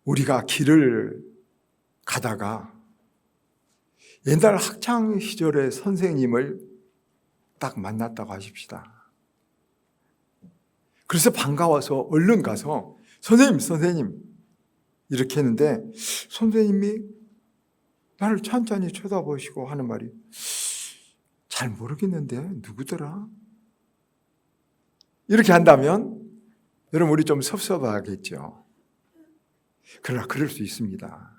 우리가 길을 가다가 옛날 학창 시절의 선생님을 딱 만났다고 하십시다. 그래서 반가워서 얼른 가서 선생님 이렇게 했는데 선생님이 나를 찬찬히 쳐다보시고 하는 말이 잘 모르겠는데 누구더라? 이렇게 한다면 여러분 우리 좀 섭섭하겠죠. 그러나 그럴 수 있습니다.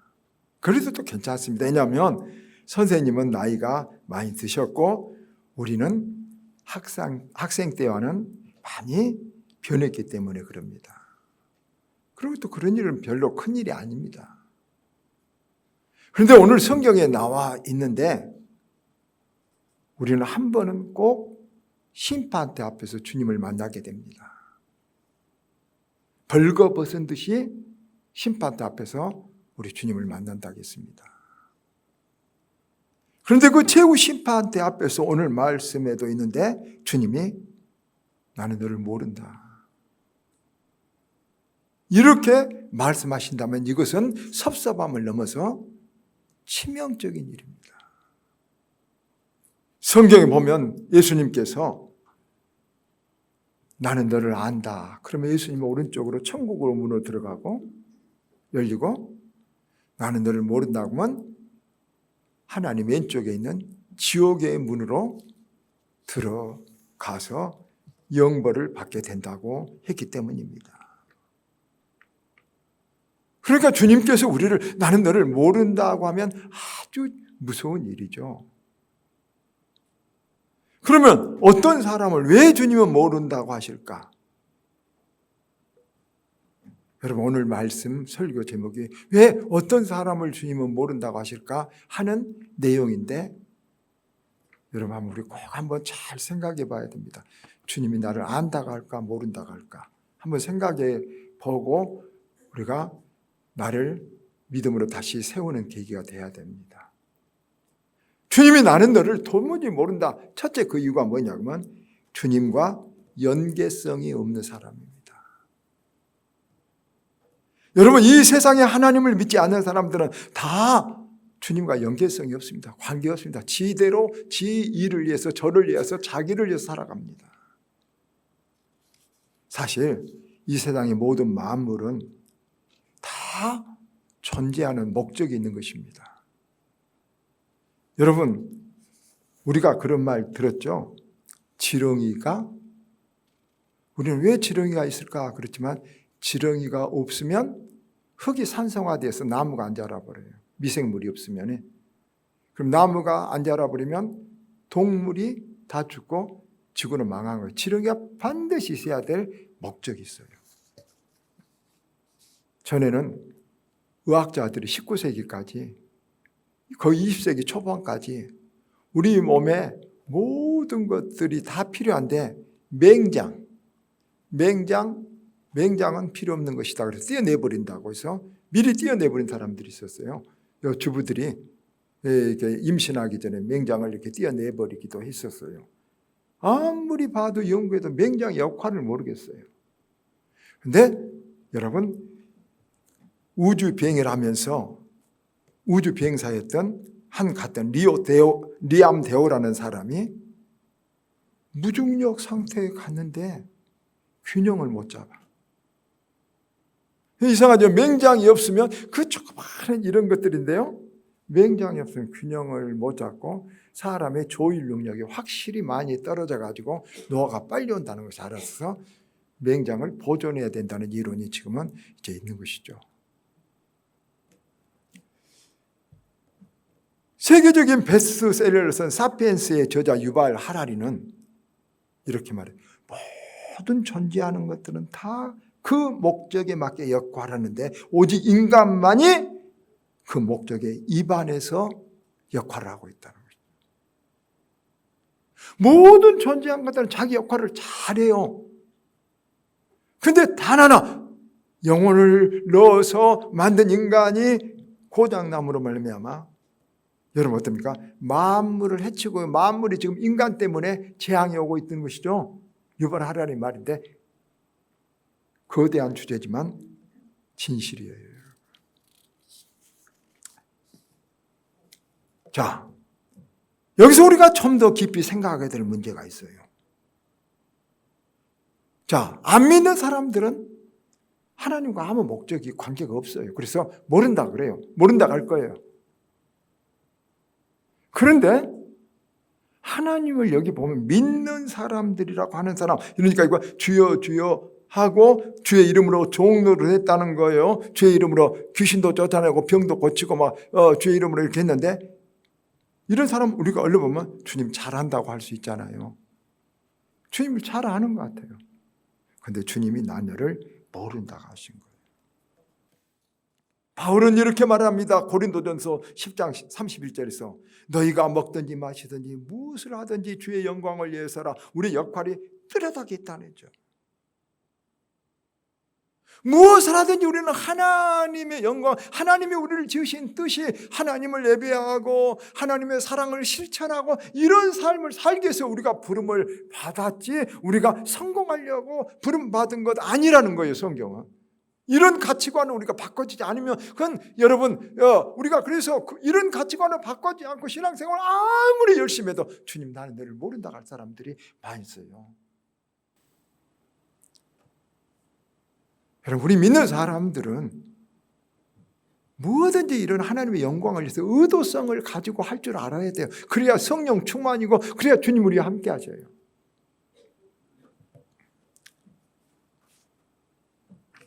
그래도 또 괜찮습니다. 왜냐하면 선생님은 나이가 많이 드셨고 우리는 학생 때와는 많이 변했기 때문에 그럽니다. 그리고 또 그런 일은 별로 큰 일이 아닙니다. 그런데 오늘 성경에 나와 있는데 우리는 한 번은 꼭 심판대 앞에서 주님을 만나게 됩니다. 벌거벗은 듯이 심판대 앞에서 우리 주님을 만난다고 했습니다. 그런데 그 최후 심판대 앞에서 오늘 말씀에도 있는데 주님이 나는 너를 모른다. 이렇게 말씀하신다면 이것은 섭섭함을 넘어서 치명적인 일입니다. 성경에 보면 예수님께서 나는 너를 안다. 그러면 예수님은 오른쪽으로 천국으로 문으로 들어가고 열리고 나는 너를 모른다고 하면 하나님 왼쪽에 있는 지옥의 문으로 들어가서 영벌을 받게 된다고 했기 때문입니다. 그러니까 주님께서 우리를 나는 너를 모른다고 하면 아주 무서운 일이죠. 그러면 어떤 사람을 왜 주님은 모른다고 하실까? 여러분 오늘 말씀 설교 제목이 왜 어떤 사람을 주님은 모른다고 하실까 하는 내용인데 여러분 우리 꼭 한번 잘 생각해 봐야 됩니다. 주님이 나를 안다고 할까 모른다고 할까 한번 생각해 보고 우리가 나를 믿음으로 다시 세우는 계기가 돼야 됩니다. 주님이 나는 너를 도무지 모른다. 첫째 그 이유가 뭐냐면 주님과 연계성이 없는 사람입니다. 여러분 이 세상에 하나님을 믿지 않는 사람들은 다 주님과 연계성이 없습니다. 관계 없습니다. 지대로 지 일을 위해서 저를 위해서 자기를 위해서 살아갑니다. 사실 이 세상의 모든 만물은 다 존재하는 목적이 있는 것입니다. 여러분 우리가 그런 말 들었죠? 지렁이가 우리는 왜 지렁이가 있을까? 그렇지만 지렁이가 없으면 흙이 산성화돼서 나무가 안 자라버려요. 미생물이 없으면. 그럼 나무가 안 자라버리면 동물이 다 죽고 지구는 망한 거예요. 지렁이가 반드시 있어야 될 목적이 있어요. 전에는 의학자들이 19세기까지 거의 20세기 초반까지 우리 몸에 모든 것들이 다 필요한데 맹장은 필요 없는 것이다. 그래서 떼어내버린다고 해서 미리 떼어내버린 사람들이 있었어요. 주부들이 임신하기 전에 맹장을 이렇게 떼어내버리기도 했었어요. 아무리 봐도 연구해도 맹장의 역할을 모르겠어요. 그런데 여러분 우주 비행을 하면서 우주 비행사였던 한 갔던 리암 데오라는 사람이 무중력 상태에 갔는데 균형을 못 잡아. 이상하죠. 맹장이 없으면 그 조그마한 이런 것들인데요. 맹장이 없으면 균형을 못 잡고 사람의 조일 능력이 확실히 많이 떨어져 가지고 노화가 빨리 온다는 것을 알아서 맹장을 보존해야 된다는 이론이 지금은 이제 있는 것이죠. 세계적인 베스트셀러를 쓴 사피엔스의 저자 유발 하라리는 이렇게 말해요. 모든 존재하는 것들은 다 그 목적에 맞게 역할하는데 오직 인간만이 그 목적에 입안해서 역할을 하고 있다는 거죠. 모든 존재한 것들은 자기 역할을 잘해요. 근데 단 하나 영혼을 넣어서 만든 인간이 고장남으로 말미암아 여러분 어떻습니까? 만물을 해치고 만물이 지금 인간 때문에 재앙이 오고 있는 것이죠. 유발 하라리 말인데 거대한 주제지만 진실이에요. 자, 여기서 우리가 좀 더 깊이 생각하게 될 문제가 있어요. 자, 안 믿는 사람들은 하나님과 아무 목적이 관계가 없어요. 그래서 모른다 그래요. 모른다 할 거예요. 그런데 하나님을 여기 보면 믿는 사람들이라고 하는 사람, 그러니까 이거 주여 주여 하고 주의 이름으로 종로를 했다는 거예요. 주의 이름으로 귀신도 쫓아내고 병도 고치고 막 주의 이름으로 이렇게 했는데, 이런 사람 우리가 얼른 보면 주님 잘한다고 할 수 있잖아요. 주님을 잘 아는 것 같아요. 그런데 주님이 나를 모른다고 하신 거예요. 바울은 이렇게 말합니다. 고린도전서 10장 31절에서 너희가 먹든지 마시든지 무엇을 하든지 주의 영광을 위해서라. 우리 역할이 뚜렷하게 있다는 거죠. 무엇을 하든지 우리는 하나님의 영광, 하나님이 우리를 지으신 뜻이 하나님을 예배하고 하나님의 사랑을 실천하고 이런 삶을 살기 위해서 우리가 부름을 받았지, 우리가 성공하려고 부름 받은 것 아니라는 거예요. 성경은 이런 가치관을 우리가 바꿔지지 않으면, 그건 여러분 우리가 그래서 이런 가치관을 바꿔지 않고 신앙생활을 아무리 열심히 해도 주님 나는 너를 모른다 할 사람들이 많이 있어요. 여러분, 우리 믿는 사람들은 무엇든지 이런 하나님의 영광을 위해서 의도성을 가지고 할 줄 알아야 돼요. 그래야 성령 충만이고 그래야 주님 우리와 함께 하셔요.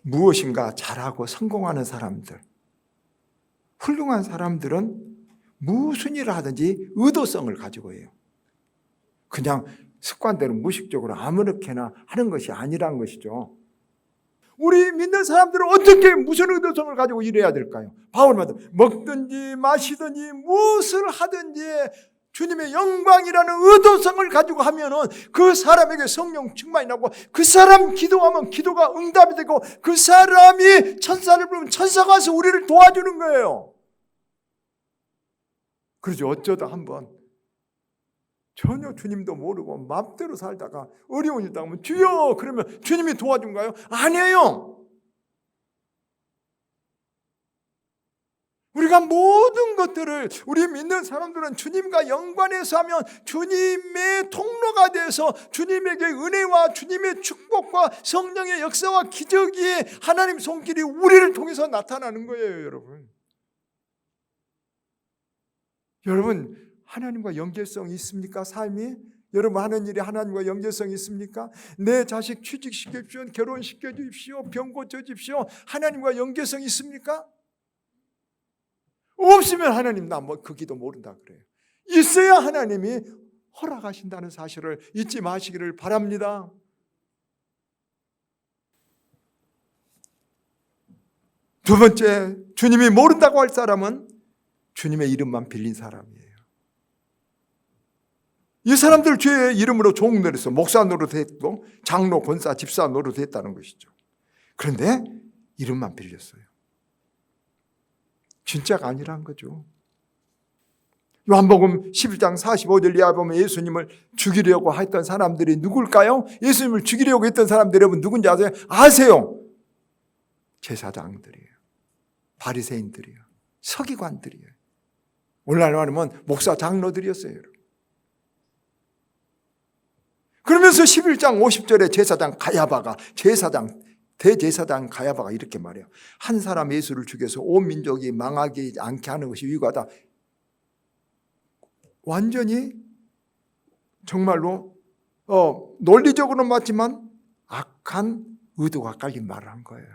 무엇인가 잘하고 성공하는 사람들, 훌륭한 사람들은 무슨 일을 하든지 의도성을 가지고 해요. 그냥 습관대로 무의식적으로 아무렇게나 하는 것이 아니라는 것이죠. 우리 믿는 사람들은 어떻게 무슨 의도성을 가지고 일해야 될까요? 바울 말도 먹든지 마시든지 무엇을 하든지 주님의 영광이라는 의도성을 가지고 하면은 그 사람에게 성령 충만이 나고 그 사람 기도하면 기도가 응답이 되고 그 사람이 천사를 부르면 천사가 와서 우리를 도와주는 거예요. 그러죠. 어쩌다 한번 전혀 주님도 모르고 맘대로 살다가 어려운 일 당하면 주여 그러면 주님이 도와준가요? 아니에요. 우리가 모든 것들을, 우리 믿는 사람들은 주님과 연관해서 하면 주님의 통로가 돼서 주님에게 은혜와 주님의 축복과 성령의 역사와 기적이 하나님 손길이 우리를 통해서 나타나는 거예요. 여러분 하나님과 연결성이 있습니까? 삶이? 여러분 하는 일이 하나님과 연결성이 있습니까? 내 자식 취직시켜주십시오. 결혼시켜 주십시오. 병 고쳐주십시오. 하나님과 연결성이 있습니까? 없으면 하나님 나 그 기도 모른다 그래요. 있어야 하나님이 허락하신다는 사실을 잊지 마시기를 바랍니다. 두 번째, 주님이 모른다고 할 사람은 주님의 이름만 빌린 사람이에요. 이 사람들 주의 이름으로 종 노릇해서 목사 노릇했고 장로, 권사, 집사 노릇했다는 것이죠. 그런데 이름만 빌렸어요. 진짜가 아니란 거죠. 요한복음 11장 45절 이하 보면 예수님을 죽이려고 했던 사람들이 누굴까요? 예수님을 죽이려고 했던 사람들이 여러분 누군지 아세요? 아세요? 제사장들이에요. 바리새인들이에요. 서기관들이에요. 오늘날 말하면 목사 장로들이었어요. 그러면서 11장 50절에 제사장 가야바가 대제사장 가야바가 이렇게 말해요. 한 사람 예수를 죽여서 온 민족이 망하지 않게 하는 것이 위과다. 완전히 정말로 논리적으로는 맞지만 악한 의도가 깔린 말을 한 거예요.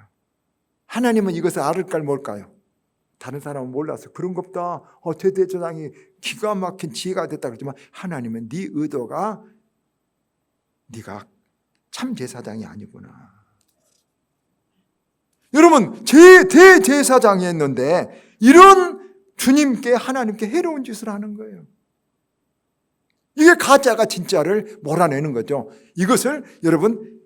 하나님은 이것을 알을까요 뭘까요? 다른 사람은 몰라서 그런 거 없다. 대제사장이 기가 막힌 지혜가 됐다 그러지만 하나님은 네 의도가 네가 참 제사장이 아니구나. 여러분 대제사장이 했는데 이런 주님께 하나님께 해로운 짓을 하는 거예요. 이게 가짜가 진짜를 몰아내는 거죠. 이것을 여러분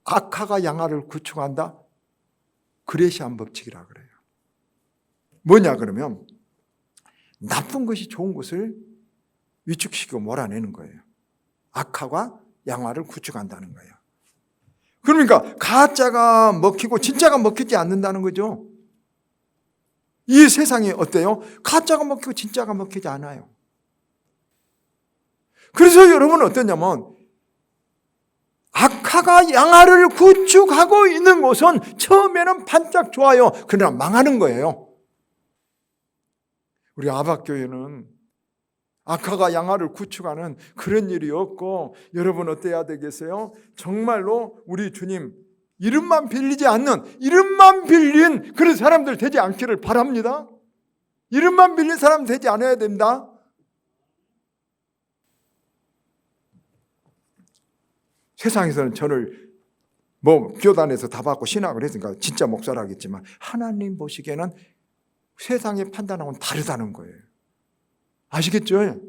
악화가 양화를 구축한다. 그레시안 법칙이라 그래요. 뭐냐 그러면 나쁜 것이 좋은 것을 위축시키고 몰아내는 거예요. 악화가 양화를 구축한다는 거예요. 그러니까 가짜가 먹히고 진짜가 먹히지 않는다는 거죠. 이 세상이 어때요? 가짜가 먹히고 진짜가 먹히지 않아요. 그래서 여러분 어떠냐면 악화가 양화를 구축하고 있는 곳은 처음에는 반짝 좋아요. 그러나 망하는 거예요. 우리 아박교회는 악화가 양화를 구축하는 그런 일이 없고, 여러분 어때야 되겠어요? 정말로 우리 주님 이름만 빌리지 않는, 이름만 빌린 그런 사람들 되지 않기를 바랍니다. 이름만 빌린 사람 되지 않아야 됩니다. 세상에서는 저를 교단에서 다 받고 신학을 했으니까 진짜 목사라겠지만, 하나님 보시기에는 세상의 판단하고는 다르다는 거예요. 아시겠죠?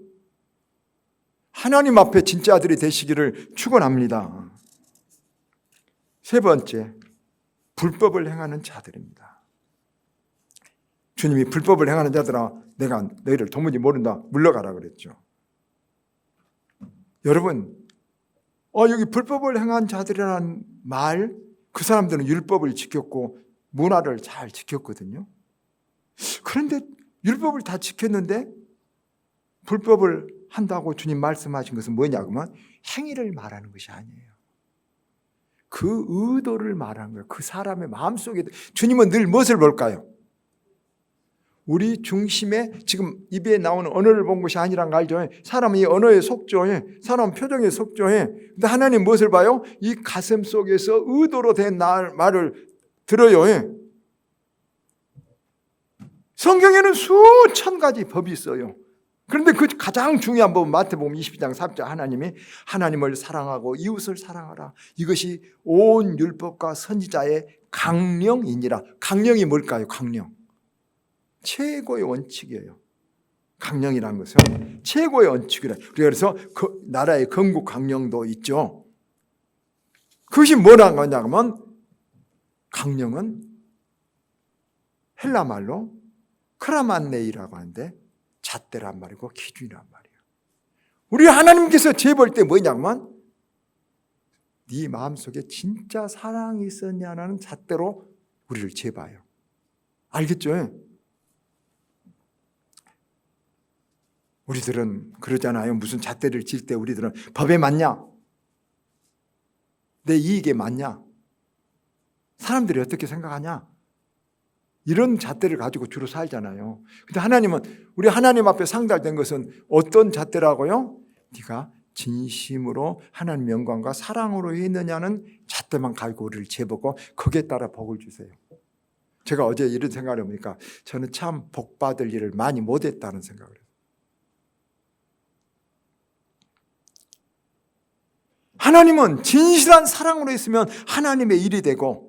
하나님 앞에 진짜 아들이 되시기를 축원합니다. 세 번째, 불법을 행하는 자들입니다. 주님이 불법을 행하는 자들아, 내가 너희를 도무지 모른다, 물러가라 그랬죠. 여러분, 여기 불법을 행한 자들이라는 말, 그 사람들은 율법을 지켰고 문화를 잘 지켰거든요. 그런데 율법을 다 지켰는데 불법을 한다고 주님 말씀하신 것은 뭐냐 그러면 행위를 말하는 것이 아니에요. 그 의도를 말하는 거예요. 그 사람의 마음속에. 주님은 늘 무엇을 볼까요? 우리 중심에 지금 입에 나오는 언어를 본 것이 아니란 거 알죠? 사람은 이 언어에 속죠. 사람은 표정에 속죠. 근데 하나님 무엇을 봐요? 이 가슴 속에서 의도로 된 말을 들어요. 성경에는 수천 가지 법이 있어요. 그런데 그 가장 중요한 법은 마태복음 22장 3절, 하나님이 하나님을 사랑하고 이웃을 사랑하라. 이것이 온 율법과 선지자의 강령이니라. 강령이 뭘까요? 강령. 최고의 원칙이에요. 강령이라는 것은 최고의 원칙이라. 그래서 그 나라의 건국 강령도 있죠. 그것이 뭐라는 거냐면, 강령은 헬라 말로 크라만네이라고 하는데 잣대란 말이고 기준이란 말이에요. 우리 하나님께서 재볼 때 뭐냐면, 네 마음속에 진짜 사랑이 있었냐는 잣대로 우리를 재봐요. 알겠죠? 우리들은 그러잖아요. 무슨 잣대를 질 때 우리들은 법에 맞냐? 내 이익에 맞냐? 사람들이 어떻게 생각하냐? 이런 잣대를 가지고 주로 살잖아요. 근데 하나님은, 우리 하나님 앞에 상달된 것은 어떤 잣대라고요? 네가 진심으로 하나님 영광과 사랑으로 했느냐는 잣대만 가지고 우리를 재보고 거기에 따라 복을 주세요. 제가 어제 이런 생각을 해보니까 저는 참 복받을 일을 많이 못했다는 생각을 해요. 하나님은 진실한 사랑으로 했으면 하나님의 일이 되고,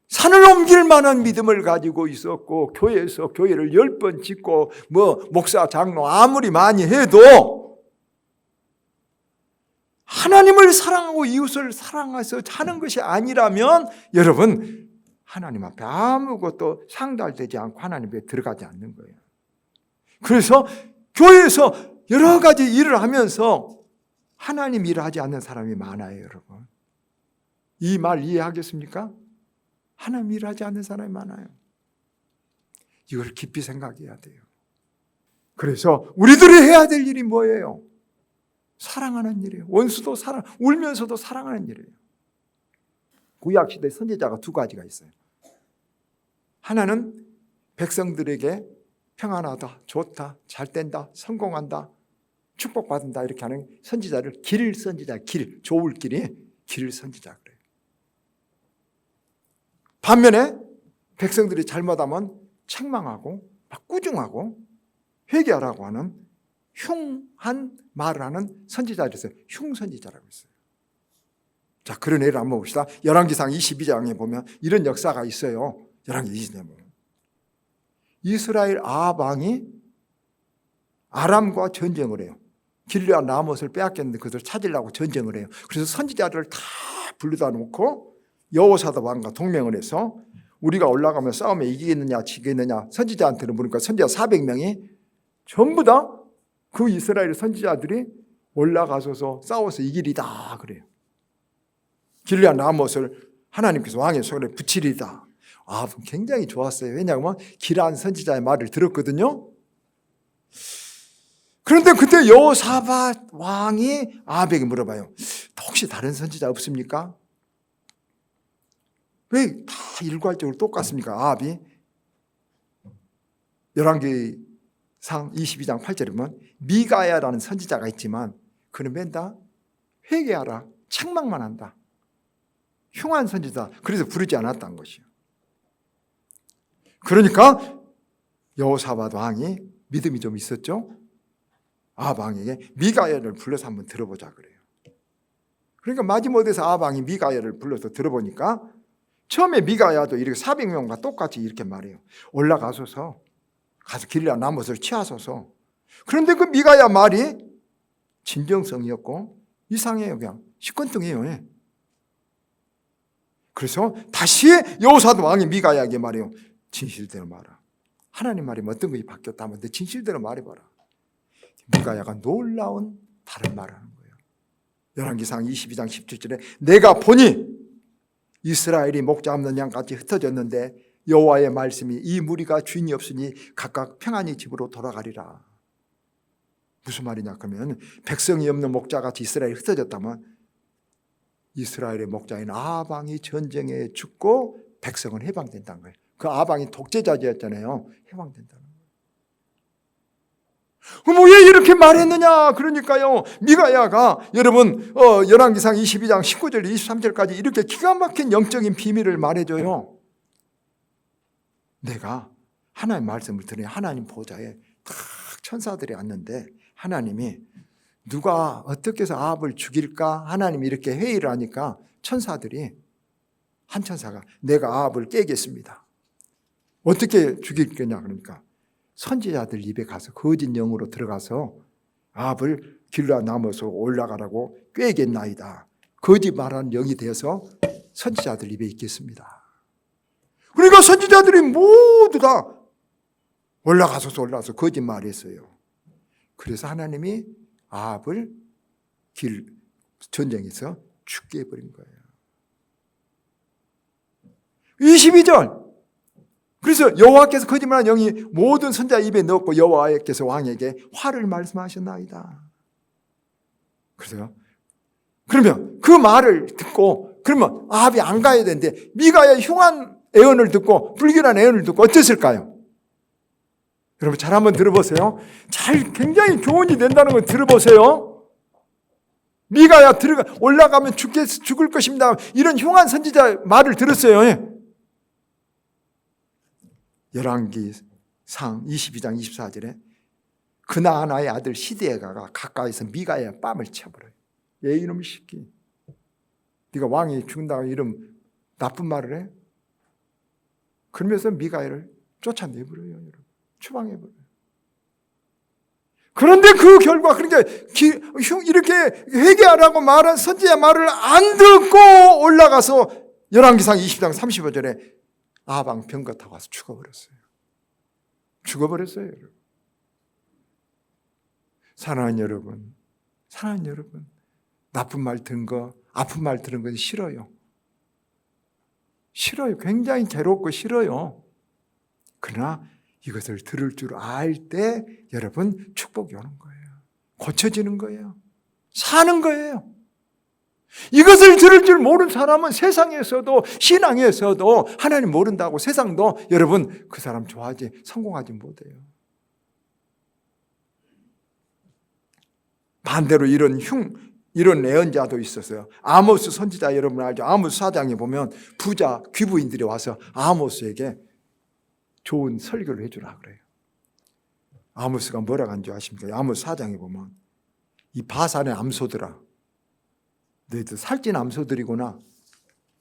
산을 옮길 만한 믿음을 가지고 있었고, 교회에서 교회를 10번 짓고 목사 장로 아무리 많이 해도 하나님을 사랑하고 이웃을 사랑해서 하는 것이 아니라면, 여러분 하나님 앞에 아무것도 상달되지 않고 하나님 앞에 들어가지 않는 거예요. 그래서 교회에서 여러 가지 일을 하면서 하나님 일을 하지 않는 사람이 많아요. 여러분, 이 말 이해하겠습니까? 하나님 일을 하지 않는 사람이 많아요. 이걸 깊이 생각해야 돼요. 그래서 우리들이 해야 될 일이 뭐예요? 사랑하는 일이에요. 원수도 울면서도 사랑하는 일이에요. 구약시대 선지자가 두 가지가 있어요. 하나는 백성들에게 평안하다, 좋다, 잘 된다, 성공한다, 축복받는다 이렇게 하는 선지자를 길 선지자, 좋을 길이 길 선지자 그래요. 반면에 백성들이 잘못하면 책망하고 막 꾸중하고 회개하라고 하는 흉한 말을 하는 선지자를 했어요. 흉선지자라고 했어요. 자, 그런 예를 한번 봅시다. 열왕기상 22장에 보면 이런 역사가 있어요. 열왕기 22장에 보면 이스라엘 아합 왕이 아람과 전쟁을 해요. 길르앗 라못을 빼앗겼는데 그것을 찾으려고 전쟁을 해요. 그래서 선지자들을 다 불러다 놓고 여호사밧 왕과 동맹을 해서 우리가 올라가면 싸움에 이기겠느냐 지겠느냐 선지자한테는 물으니까 선지자 400명이 전부 다 그 이스라엘 선지자들이 올라가서서 싸워서 이기리다 그래요. 길르앗 라못을 하나님께서 왕의 손에 붙이리다. 아합은 굉장히 좋았어요. 왜냐하면 기라한 선지자의 말을 들었거든요. 그런데 그때 여호사밧 왕이 아합에게 물어봐요. 혹시 다른 선지자 없습니까? 왜 다 일괄적으로 똑같습니까? 아합이 열왕기상 22장 8절에 보면 미가야라는 선지자가 있지만 그는 맨다 회개하라, 책망만 한다. 흉한 선지자, 그래서 부르지 않았다는 것이요. 그러니까 여호사밧 왕이 믿음이 좀 있었죠. 아합 왕에게 미가야를 불러서 한번 들어보자 그래요. 그러니까 마지못해서 아합 왕이 미가야를 불러서 들어보니까 처음에 미가야도 이렇게 400명과 똑같이 이렇게 말해요. 올라가소서, 가서 길라 나뭇을 치하소서. 그런데 그 미가야 말이 진정성이었고 이상해요. 그냥 시큰둥해요. 그래서 다시 여호사밧 왕이 미가야에게 말해요. 진실대로 말하. 하나님 말이 어떤 것이 바뀌었다면 내 진실대로 말해봐라. 미가야가 놀라운 다른 말을 하는 거예요. 열왕기상 22장 17절에 내가 보니 이스라엘이 목자 없는 양같이 흩어졌는데 여호와의 말씀이 이 무리가 주인이 없으니 각각 평안히 집으로 돌아가리라. 무슨 말이냐 그러면 백성이 없는 목자같이 이스라엘이 흩어졌다면 이스라엘의 목자인 아합 왕이 전쟁에 죽고 백성은 해방된다는 거예요. 그 아합 왕이 독재자였잖아요. 해방된다는 거예요. 그럼 왜 이렇게 말했느냐? 그러니까요, 미가야가 여러분 열왕기상 22장 19절 23절까지 이렇게 기가 막힌 영적인 비밀을 말해줘요. 내가 하나님 말씀을 들으니 하나님 보좌에 딱 천사들이 왔는데 하나님이 누가 어떻게 해서 아합을 죽일까? 하나님이 이렇게 회의를 하니까 천사들이 한 천사가 내가 아합을 깨겠습니다. 어떻게 죽일 거냐 그러니까 선지자들 입에 가서 거짓 영으로 들어가서 아합을 길라 나무에서 올라가라고 꾀겠나이다. 거짓 말하는 영이 되어서 선지자들 입에 있겠습니다. 그러니까 선지자들이 모두 다 올라가서 거짓말했어요. 그래서 하나님이 아합을 전쟁에서 죽게 해버린 거예요. 22절 그래서 여호와께서 거짓말한 영이 모든 선지자 입에 넣었고 여호와께서 왕에게 화를 말씀하셨나이다. 그래서 그러면 그 말을 듣고 그러면 아합이 안 가야 되는데 미가의 흉한 애언을 듣고 불길한 애언을 듣고 어땠을까요? 여러분 잘 한번 들어보세요. 굉장히 교훈이 된다는 걸 들어보세요. 미가야 올라가면 죽을 것입니다. 이런 흉한 선지자 말을 들었어요. 열왕기상 22장 24절에 그나아나의 아들 시드에가가 가까이서 미가야의 뺨을 쳐버려요. 얘 이놈의 새끼, 네가 왕이 죽는다고 이런 나쁜 말을 해? 그러면서 미가야를 쫓아내버려요. 여러분. 추방해버려요. 그런데 그 결과 그러니까 이렇게 회개하라고 말한 선지자 말을 안 듣고 올라가서 열왕기상 20장 35절에 아합 왕 병거 타고 와서 죽어버렸어요. 여러분. 사랑하는 여러분, 나쁜 말 들은 거, 아픈 말 들은 건 싫어요. 굉장히 괴롭고 싫어요. 그러나 이것을 들을 줄 알 때 여러분 축복이 오는 거예요. 고쳐지는 거예요. 사는 거예요. 이것을 들을 줄 모르는 사람은 세상에서도 신앙에서도 하나님 모른다고 세상도 여러분 그 사람 좋아하지 성공하지 못해요. 반대로 이런 예언자도 있었어요. 아모스 선지자 여러분 알죠? 아모스 4장에 보면 부자 귀부인들이 와서 아모스에게 좋은 설교를 해주라 그래요. 아모스가 뭐라고 한 줄 아십니까? 아모스 4장에 보면 이 바산의 암소들아, 너희들 살찐 암소들이구나.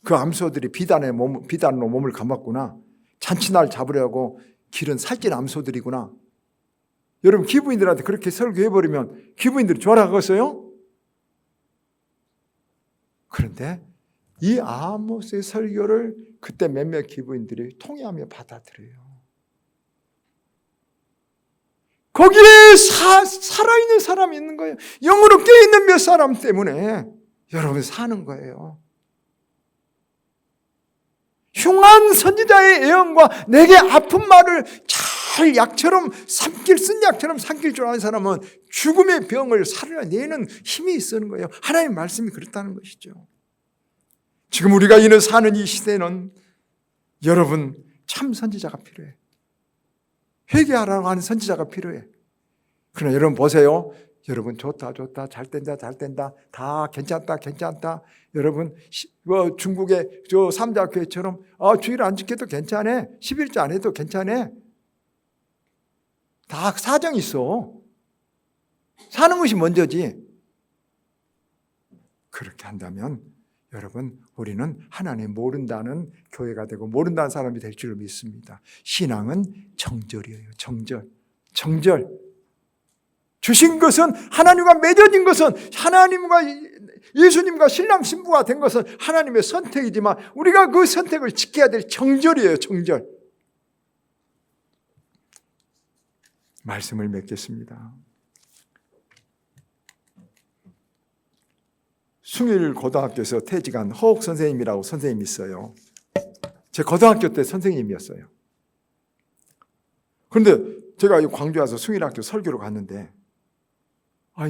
그 암소들이 비단으로 몸을 감았구나. 잔치날 잡으려고 기른 살찐 암소들이구나. 여러분 귀부인들한테 그렇게 설교해버리면 귀부인들이 좋아하겠어요? 그런데 이 아모스의 설교를 그때 몇몇 귀부인들이 통회하며 받아들여요. 거기에 살아있는 사람이 있는 거예요. 영으로 깨어있는 몇 사람 때문에 여러분 사는 거예요. 흉한 선지자의 예언과 내게 아픈 말을 잘 약처럼 쓴 약처럼 삼킬 줄 아는 사람은 죽음의 병을 살려내는 힘이 있는 거예요. 하나님의 말씀이 그렇다는 것이죠. 지금 우리가 사는 이 시대는 여러분 참 선지자가 필요해. 회개하라고 하는 선지자가 필요해. 그러나 여러분 보세요. 여러분 좋다 잘 된다 다 괜찮다. 여러분 중국의 저 삼자교회처럼 주일 안 지켜도 괜찮아. 11조 안 해도 괜찮아. 다 사정이 있어. 사는 것이 먼저지. 그렇게 한다면 여러분 우리는 하나님 모른다는 교회가 되고 모른다는 사람이 될 줄 믿습니다. 신앙은 정절이에요. 정절. 주신 것은 하나님과 맺어진 것은 하나님과 예수님과 신랑 신부가 된 것은 하나님의 선택이지만 우리가 그 선택을 지켜야 될 정절이에요. 정절. 말씀을 맺겠습니다. 숭일 고등학교에서 퇴직한 허옥 선생님이라고 선생님이 있어요. 제 고등학교 때 선생님이었어요. 그런데 제가 광주에 와서 숭일학교 설교로 갔는데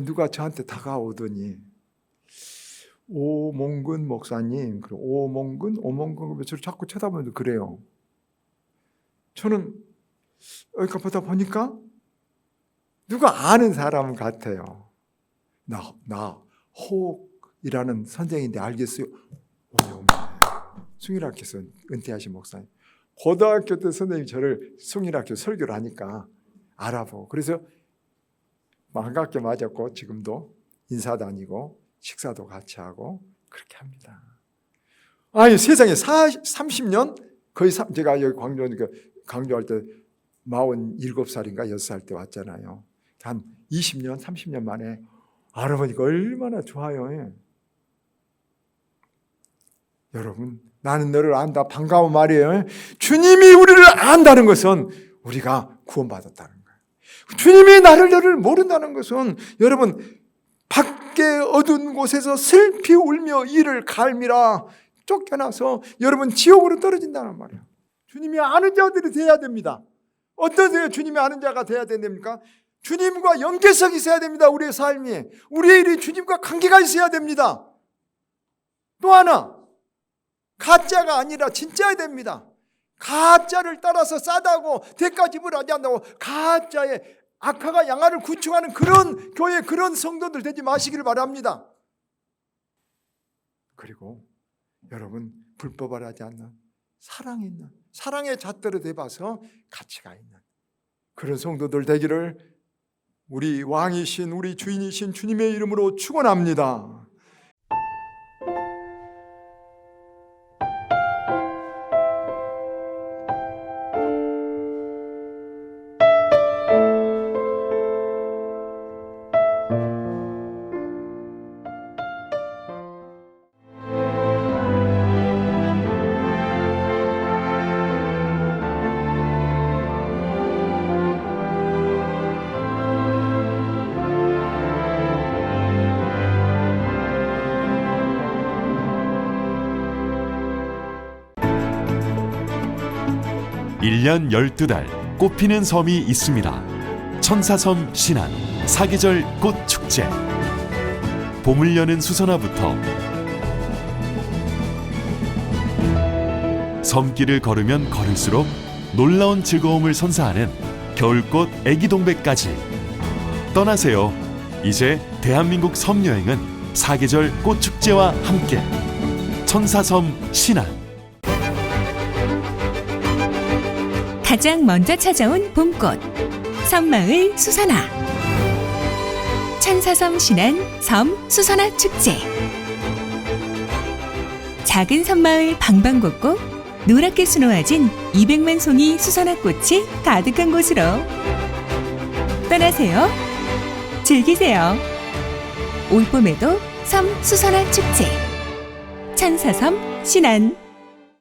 누가 저한테 다가오더니 오몽근 목사님, 그리고 오몽근 저를 자꾸 쳐다보면서 그래요. 저는 여기가 보다 보니까 누가 아는 사람 같아요. 나 호옥이라는 선생인데 알겠어요? 숭일학교에서 은퇴하신 목사님. 고등학교 때 선생님이 저를 숭일학교 설교를 하니까 알아보고 그래서 반갑게 맞았고 지금도 인사 다니고 식사도 같이 하고 그렇게 합니다. 세상에 30년 거의 제가 여기 강조할 때 47살인가 6살 때 왔잖아요. 한 20년 30년 만에 알아보니까 얼마나 좋아요. 여러분 나는 너를 안다. 반가운 말이에요. 주님이 우리를 안다는 것은 우리가 구원받았다는 거예요. 주님이 너를 모른다는 것은 여러분 밖에 어두운 곳에서 슬피 울며 이를 갈미라 쫓겨나서 여러분 지옥으로 떨어진다는 말이에요. 주님이 아는 자들이 돼야 됩니다. 어떠세요? 주님이 아는 자가 돼야 됩니까? 주님과 연계성이 있어야 됩니다. 우리의 삶이. 우리의 일이 주님과 관계가 있어야 됩니다. 또 하나 가짜가 아니라 진짜야 됩니다. 가짜를 따라서 싸다고 대가 지불하지 않는다고 가짜의 악화가 양화를 구축하는 그런 교회 그런 성도들 되지 마시기를 바랍니다. 그리고 여러분 불법을 하지 않는 사랑이 있는 사랑의 잣대로 대봐서 가치가 있는 그런 성도들 되기를 우리 왕이신 우리 주인이신 주님의 이름으로 축원합니다. 일 년 12달 꽃피는 섬이 있습니다. 천사섬 신안 사계절 꽃축제. 봄을 여는 수선화부터 섬길을 걸으면 걸을수록 놀라운 즐거움을 선사하는 겨울꽃 애기동백까지 떠나세요. 이제 대한민국 섬여행은 사계절 꽃축제와 함께 천사섬 신안. 가장 먼저 찾아온 봄꽃 섬마을 수선화. 천사섬 신안 섬 수선화 축제. 작은 섬마을 방방곡곡 노랗게 수놓아진 200만 송이 수선화꽃이 가득한 곳으로 떠나세요. 즐기세요. 올봄에도 섬 수선화 축제. 천사섬 신안.